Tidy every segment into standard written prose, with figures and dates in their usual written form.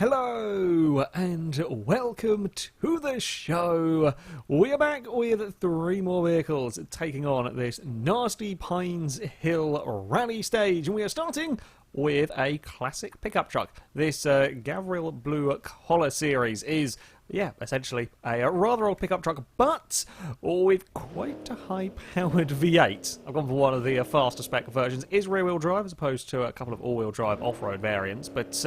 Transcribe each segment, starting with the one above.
Hello and welcome to the show. We are back with 3 more vehicles taking on this nasty Pines Hill rally stage, and we are starting with a classic pickup truck. This Gavriel Blue Collar Series is, essentially a rather old pickup truck, but with quite a high-powered V8. I've gone for one of the faster spec versions. It is rear-wheel drive as opposed to a couple of all-wheel drive off-road variants, but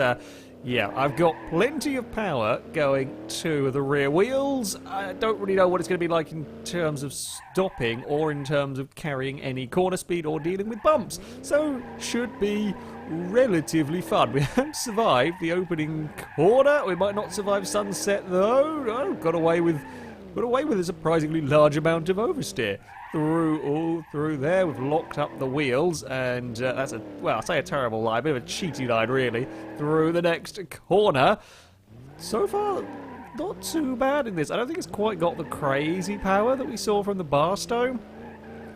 yeah, I've got plenty of power going to the rear wheels. I don't really know what it's going to be like in terms of stopping or in terms of carrying any corner speed or dealing with bumps. So, should be relatively fun. We haven't survived the opening corner. We might not survive sunset though. Oh, got away with a surprisingly large amount of oversteer. Through there, we've locked up the wheels, and that's I say a terrible line, a bit of a cheaty line really, through the next corner. So far, not too bad in this. I don't think it's quite got the crazy power that we saw from the Barstow,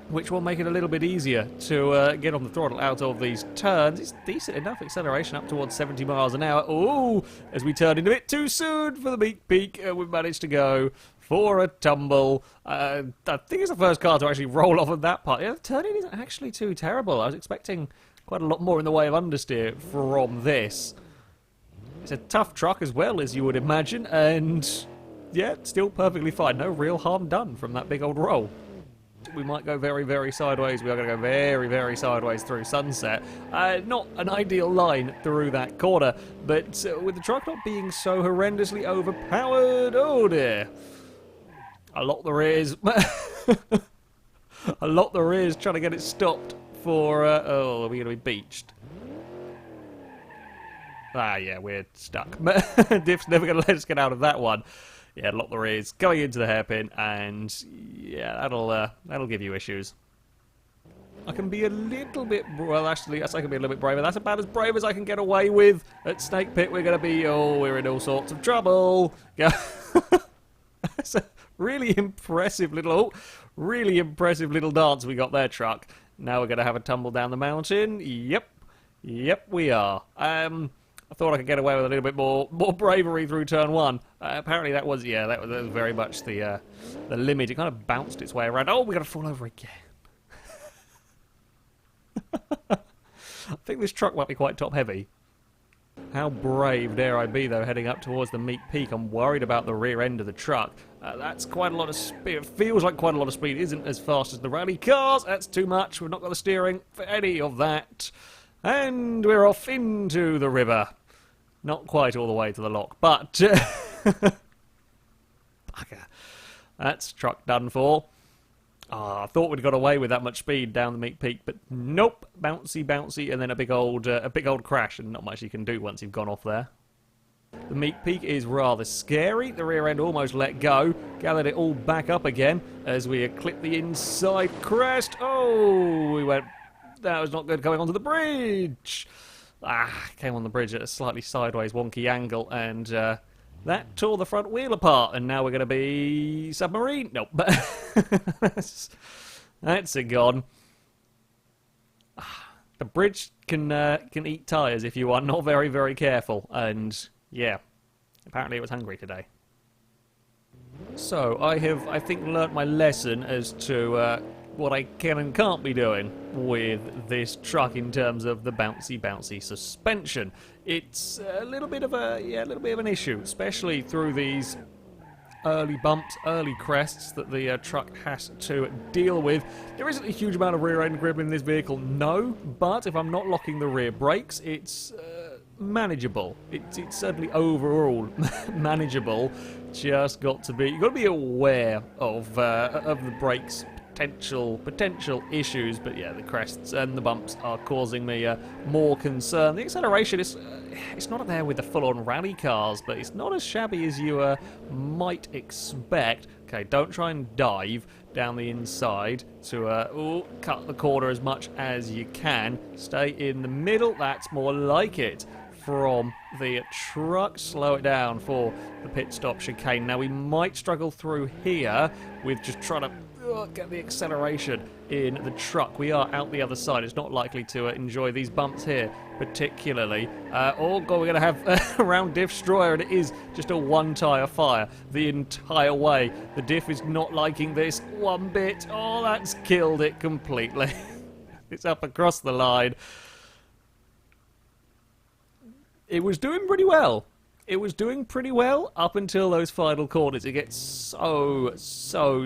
which will make it a little bit easier to get on the throttle out of these turns. It's decent enough acceleration up towards 70 miles an hour. Oh, as we turn in a bit too soon for the Meek Peak, we've managed to go for a tumble. I think it's the first car to actually roll off of that part. Yeah, the turn-in isn't actually too terrible. I was expecting quite a lot more in the way of understeer from this. It's a tough truck as well, as you would imagine, and yeah, still perfectly fine. No real harm done from that big old roll. We might go very, very sideways. We are going to go very, very sideways through sunset. Not an ideal line through that corner, but with the truck not being so horrendously overpowered, oh dear. I lock the rears. I lock the rears trying to get it stopped for... are we going to be beached? Ah, yeah, we're stuck. Diff's never going to let us get out of that one. Yeah, lock the rears, going into the hairpin, and yeah, that'll give you issues. I can be a little bit... Well, actually, yes, I can be a little bit braver. That's about as brave as I can get away with. At Snake Pit, we're going to be... Oh, we're in all sorts of trouble. That's a really impressive little dance we got there, truck. Now we're going to have a tumble down the mountain. Yep, we are. I thought I could get away with a little bit more bravery through turn 1. Apparently that was very much the limit. It kind of bounced its way around. Oh, we're going to fall over again. I think this truck might be quite top heavy. How brave dare I be, though, heading up towards the Meek Peak. I'm worried about the rear end of the truck. That's quite a lot of speed. It feels like quite a lot of speed. It isn't as fast as the rally cars. That's too much. We've not got the steering for any of that. And we're off into the river. Not quite all the way to the lock, but... Bugger. That's truck done for. I thought we'd got away with that much speed down the Meek Peak, but nope. Bouncy, and then a big old crash, and not much you can do once you've gone off there. The Meek Peak is rather scary. The rear end almost let go. Gathered it all back up again as we clipped the inside crest. Oh, we went... That was not good going onto the bridge. Came on the bridge at a slightly sideways wonky angle, and that tore the front wheel apart, and now we're going to be submarine. Nope. That's it gone. The bridge can eat tyres if you are not very, very careful, and yeah, apparently it was hungry today. So, I think, learnt my lesson as to what I can and can't be doing with this truck in terms of the bouncy suspension. It's a little bit of an issue, especially through these early bumps, early crests that the truck has to deal with. There isn't a huge amount of rear end grip in this vehicle, no, but if I'm not locking the rear brakes, it's manageable. It's certainly overall manageable. Just got to be, you've got to be aware of the brakes. Potential issues, but yeah, the crests and the bumps are causing me more concern. The acceleration is it's not there with the full-on rally cars, but it's not as shabby as you might expect. Okay, don't try and dive down the inside to cut the corner as much as you can. Stay in the middle. That's more like it. from the truck. Slow it down for the pit stop chicane. Now, we might struggle through here with just trying to get the acceleration in the truck. We are out the other side. It's not likely to enjoy these bumps here particularly. Oh god, we're going to have a round diff destroyer, and it is just a one tyre fire the entire way. The diff is not liking this one bit. Oh, that's killed it completely. It's up across the line. It was doing pretty well. It was doing pretty well up until those final corners. It gets so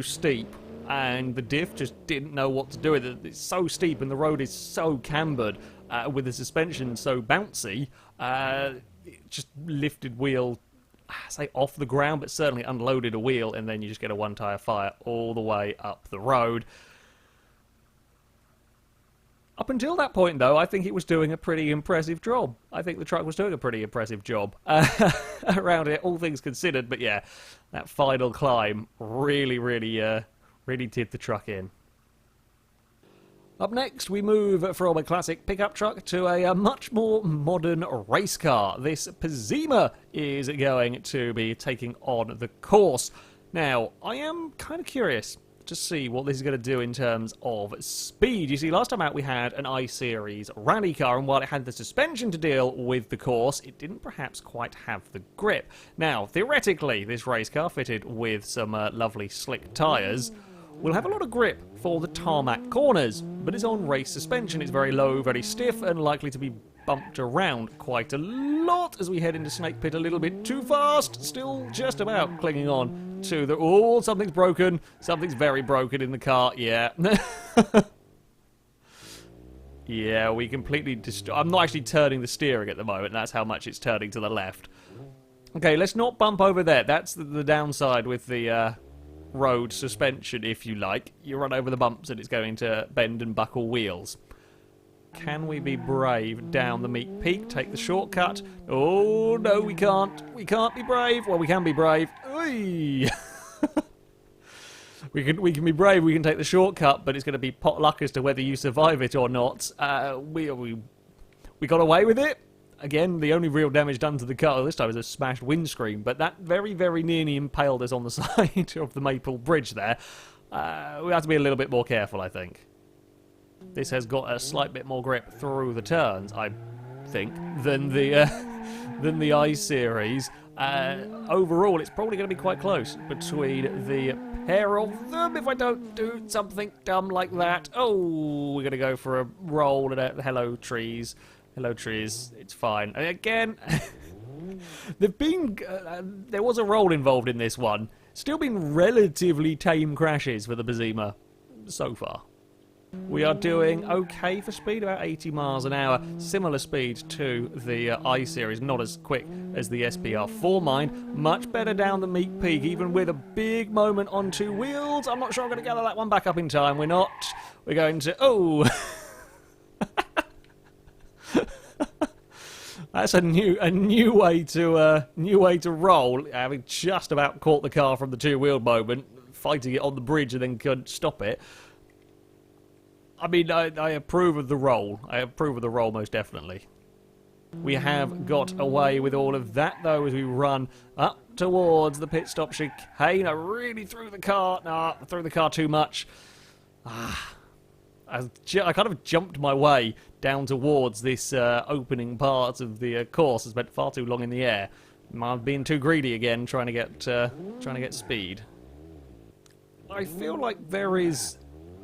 steep, and the diff just didn't know what to do with it. It's so steep, and the road is so cambered with the suspension so bouncy. It just lifted wheel, say, off the ground, but certainly unloaded a wheel, and then you just get a one-tyre fire all the way up the road. Up until that point, though, I think it was doing a pretty impressive job. I think the truck was doing a pretty impressive job around it, all things considered. But yeah, that final climb really did the truck in. Up next, we move from a classic pickup truck to a much more modern race car. This BeamNG is going to be taking on the course. Now, I am kind of curious to see what this is going to do in terms of speed. You see, last time out we had an iSeries rally car, and while it had the suspension to deal with the course, it didn't perhaps quite have the grip. Now, theoretically, this race car, fitted with some lovely slick tyres, will have a lot of grip for the tarmac corners, but it's on race suspension. It's very low, very stiff, and likely to be bumped around quite a lot as we head into Snake Pit a little bit too fast. Still just about clinging on to the... Oh, something's broken. Something's very broken in the car. Yeah. Yeah, we completely... I'm not actually turning the steering at the moment. That's how much it's turning to the left. Okay, let's not bump over there. That's the downside with the road suspension, if you like. You run over the bumps and it's going to bend and buckle wheels. Can we be brave down the Meat Peak? Take the shortcut. Oh, no, we can't. We can't be brave. Well, we can be brave. we can be brave. We can take the shortcut, but it's going to be pot luck as to whether you survive it or not. We got away with it. Again, the only real damage done to the car this time is a smashed windscreen, but that very nearly impaled us on the side of the Maple Bridge there. We have to be a little bit more careful, I think. This has got a slight bit more grip through the turns, I think, than the iSeries. Overall, it's probably going to be quite close between the pair of them if I don't do something dumb like that. Oh, we're going to go for a roll and a hello trees. Hello trees, it's fine. And again, there was a roll involved in this one. Still been relatively tame crashes for the BeamNG so far. We are doing okay for speed, about 80 miles an hour. Similar speed to the iSeries, not as quick as the SPR4 mind. Much better down the Meat Peak, even with a big moment on two wheels. I'm not sure I'm going to gather that one back up in time. We're not. We're going to... Oh! That's a new way to roll. Having just about caught the car from the two-wheel moment, fighting it on the bridge and then couldn't stop it. I mean, I approve of the roll. I approve of the roll most definitely. We have got away with all of that, though, as we run up towards the pit stop chicane. I really threw the car. Nah, I threw the car too much. I kind of jumped my way down towards this opening part of the course. I spent far too long in the air. I'm being too greedy again, trying to get speed. I feel like there is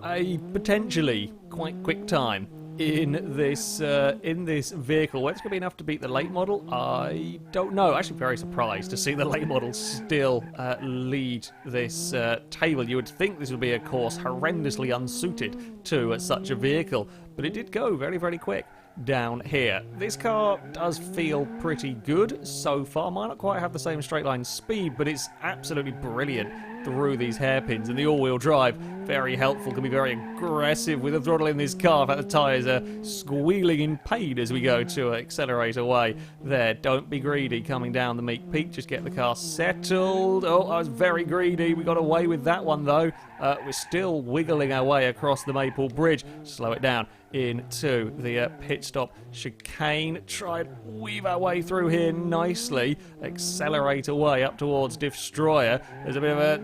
a potentially quite quick time in this vehicle. Whether it's going to be enough to beat the late model, I don't know. Actually, very surprised to see the late model still lead this table. You would think this would be a course horrendously unsuited to such a vehicle, but it did go very quick down here. This car does feel pretty good so far. Might not quite have the same straight line speed, but it's absolutely brilliant through these hairpins, and the all-wheel drive very helpful, can be very aggressive with the throttle in this car. In fact, the tyres are squealing in pain as we go to accelerate away. There, don't be greedy coming down the Meek Peak, just get the car settled. Oh, I was very greedy. We got away with that one, though. We're still wiggling our way across the Maple Bridge. Slow it down into the pit stop chicane. Try and weave our way through here nicely. Accelerate away up towards Destroyer. There's a bit of a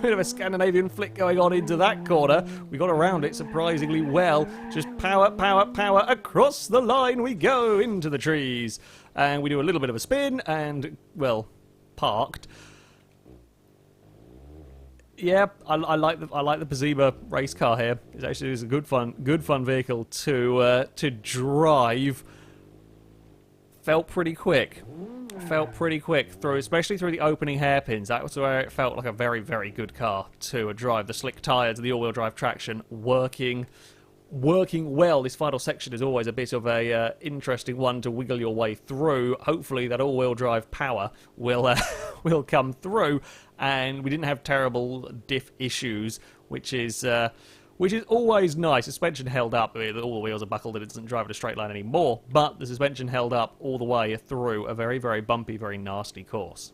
bit of a Scandinavian flick going on into that corner. We got around it surprisingly well. Just power, power, power. Across the line we go into the trees. And we do a little bit of a spin and, well, parked. Yeah, I like the BeamNG race car here. It's actually a good fun vehicle to drive. Felt pretty quick through, especially through the opening hairpins. That was where it felt like a very, very good car to drive. The slick tyres, the all-wheel drive traction working well. This final section is always a bit of a interesting one to wiggle your way through. Hopefully that all-wheel drive power will will come through, and we didn't have terrible diff issues, which is always nice. Suspension held up. All the wheels are buckled and it doesn't drive in a straight line anymore, but the suspension held up all the way through a very, very bumpy, very nasty course.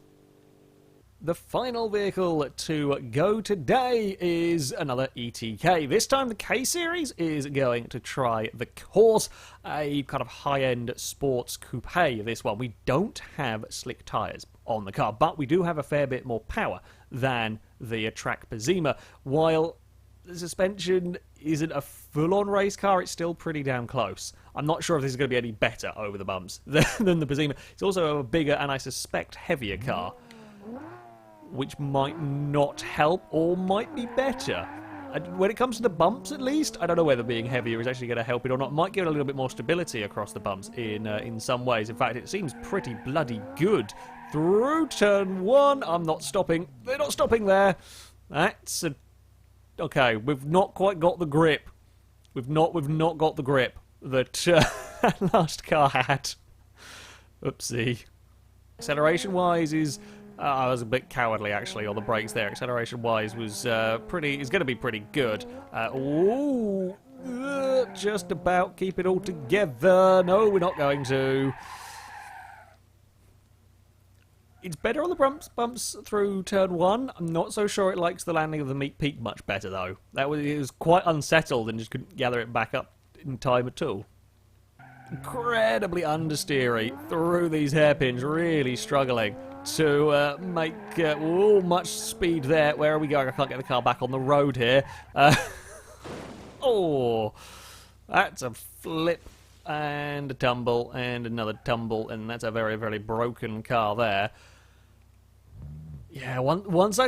The final vehicle to go today is another ETK. This time the KSeries is going to try the course, a kind of high-end sports coupe. This one, we don't have slick tyres on the car, but we do have a fair bit more power than the track BeamNG. While the suspension isn't a full-on race car, it's still pretty damn close. I'm not sure if this is going to be any better over the bumps than the BeamNG. It's also a bigger and I suspect heavier car, which might not help or might be better. When it comes to the bumps, at least, I don't know whether being heavier is actually going to help it or not. Might give it a little bit more stability across the bumps in some ways. In fact, it seems pretty bloody good. Through turn one, I'm not stopping. They're not stopping there. That's a... Okay, we've not quite got the grip. We've not got the grip that last car had. Oopsie. Acceleration-wise is... I was a bit cowardly, actually, on the brakes there. Acceleration-wise was is going to be pretty good. Just about keep it all together. No, we're not going to. It's better on the bumps through turn one. I'm not so sure it likes the landing of the Meek Peak much better, though. It was quite unsettled and just couldn't gather it back up in time at all. Incredibly understeery through these hairpins, really struggling to make much speed there. Where are we going? I can't get the car back on the road here. Oh, that's a flip and a tumble and another tumble, and that's a very, very broken car there. Yeah, once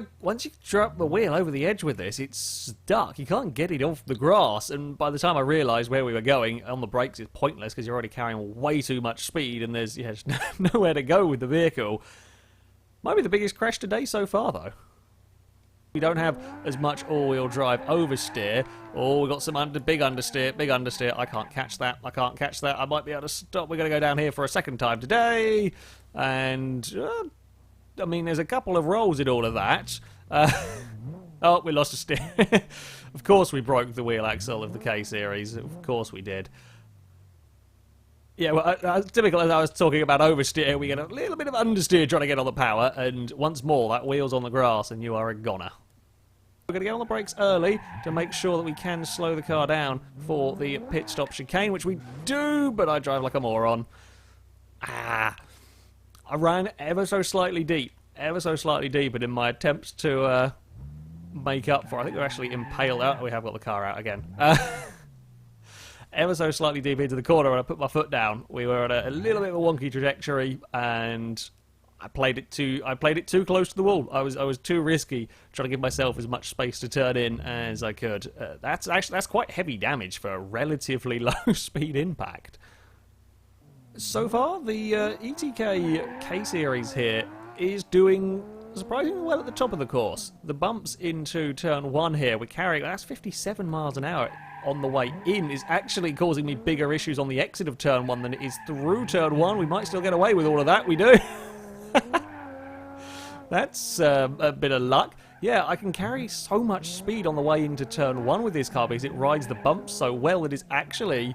you drop the wheel over the edge with this, it's stuck. You can't get it off the grass, and by the time I realised where we were going, on the brakes it's pointless because you're already carrying way too much speed and there's nowhere to go with the vehicle. Might be the biggest crash today so far, though. We don't have as much all-wheel drive oversteer. Oh, we've got some big understeer. I can't catch that. I might be able to stop. We're going to go down here for a second time today. And, I mean, there's a couple of rolls in all of that. Oh, we lost a steer. Of course we broke the wheel axle of the KSeries. Of course we did. Yeah, well, typical as I was talking about oversteer, we get a little bit of understeer trying to get on the power, and once more, that wheel's on the grass and you are a goner. We're going to get on the brakes early to make sure that we can slow the car down for the pit stop chicane, which we do, but I drive like a moron. I ran ever so slightly deep, but in my attempts to make up for it, I think we're actually impaled out. We have got the car out again. Ever so slightly deep into the corner, when I put my foot down, we were at a little bit of a wonky trajectory, and I played it too close to the wall. I was too risky, trying to give myself as much space to turn in as I could. That's quite heavy damage for a relatively low speed impact. So far, the ETK KSeries here is doing surprisingly well at the top of the course. The bumps into turn one here, we're carrying, that's 57 miles an hour on the way in, is actually causing me bigger issues on the exit of turn one than it is through turn one. We might still get away with all of that. We do. That's a bit of luck. yeah, I can carry so much speed on the way into turn 1 with this car because it rides the bumps so well that it's actually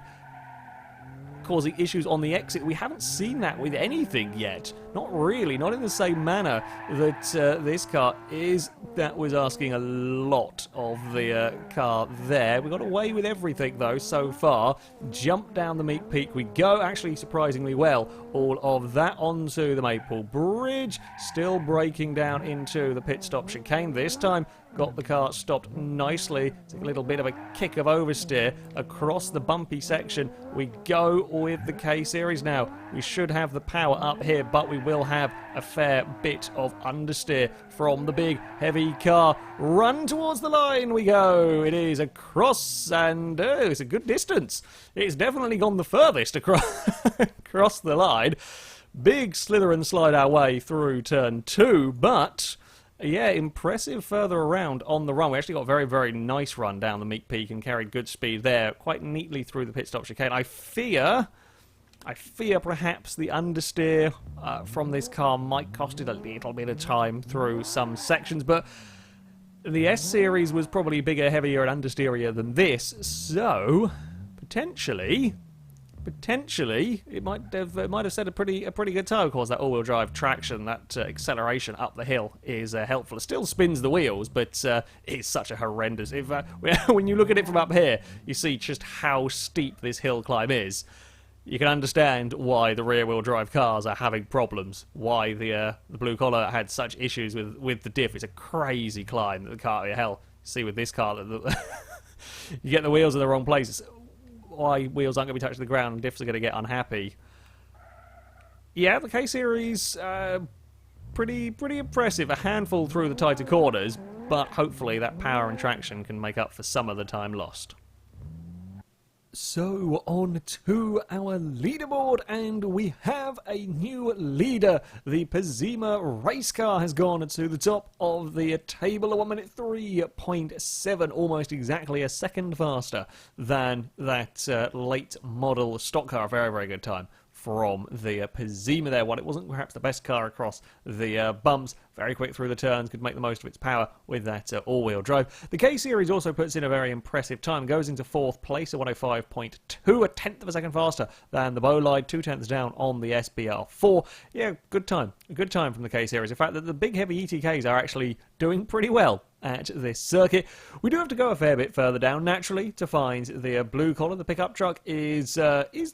causing issues on the exit. We haven't seen that with anything yet. Not really, not in the same manner that this car is. That was asking a lot of the car there. We got away with everything though so far. Jump down the Meek Peak we go, actually surprisingly well. All of that onto the Maple Bridge, still braking down into the pit stop chicane. This time got the car stopped nicely. Take a little bit of a kick of oversteer across the bumpy section. We go with the K-Series now. We should have the power up here, but we will have a fair bit of understeer from the big heavy car. Run towards the line we go. It is across, and it's a good distance. It's definitely gone the furthest across the line. Big slither and slide our way through turn 2, but yeah, impressive further around on the run. We actually got a very, very nice run down the Meek Peak and carried good speed there, quite neatly through the pit stop chicane. I fear perhaps the understeer from this car might cost it a little bit of time through some sections, but the S-Series was probably bigger, heavier, and understeerier than this, so potentially it might have set a pretty good time. Of course, that all-wheel drive traction, that acceleration up the hill is helpful. It still spins the wheels, but it's such a horrendous. When you look at it from up here, you see just how steep this hill climb is. You can understand why the rear-wheel drive cars are having problems. Why the blue collar had such issues with the diff. It's a crazy climb that the car. Hell, see with this car that you get the wheels in the wrong places. Why wheels aren't going to be touching the ground and diffs are going to get unhappy. Yeah, the K-Series, pretty impressive. A handful through the tighter corners, but hopefully that power and traction can make up for some of the time lost. So, on to our leaderboard, and we have a new leader. The BeamNG race car has gone to the top of the table at 1 minute 3.7, almost exactly a second faster than that late model stock car. Very, very good time from the BeamNG there. While it wasn't perhaps the best car across the bumps, very quick through the turns, could make the most of its power with that all-wheel drive. The K-Series also puts in a very impressive time, goes into 4th place at 105.2, a tenth of a second faster than the Bolide, 2/10 down on the SBR4. Yeah, good time from the K-Series. In fact, the big heavy ETKs are actually doing pretty well at this circuit. We do have to go a fair bit further down, naturally, to find the blue collar. The pickup truck is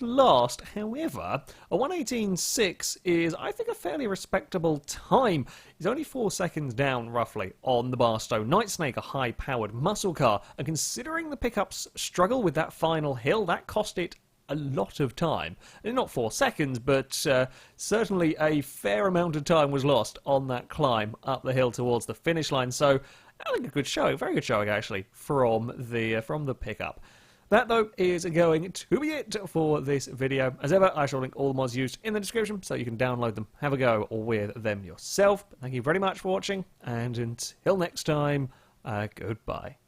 last. However, a 1:18.6 is, I think, a fairly respectable time. It's only 4 seconds down, roughly, on the Barstow Nightsnake, a high-powered muscle car. And considering the pickup's struggle with that final hill, that cost it a lot of time. Not 4 seconds, but certainly a fair amount of time was lost on that climb up the hill towards the finish line. So, I think a good showing, very good showing actually, from the pickup. That, though, is going to be it for this video. As ever, I shall link all the mods used in the description so you can download them, have a go with them yourself. But thank you very much for watching, and until next time, goodbye.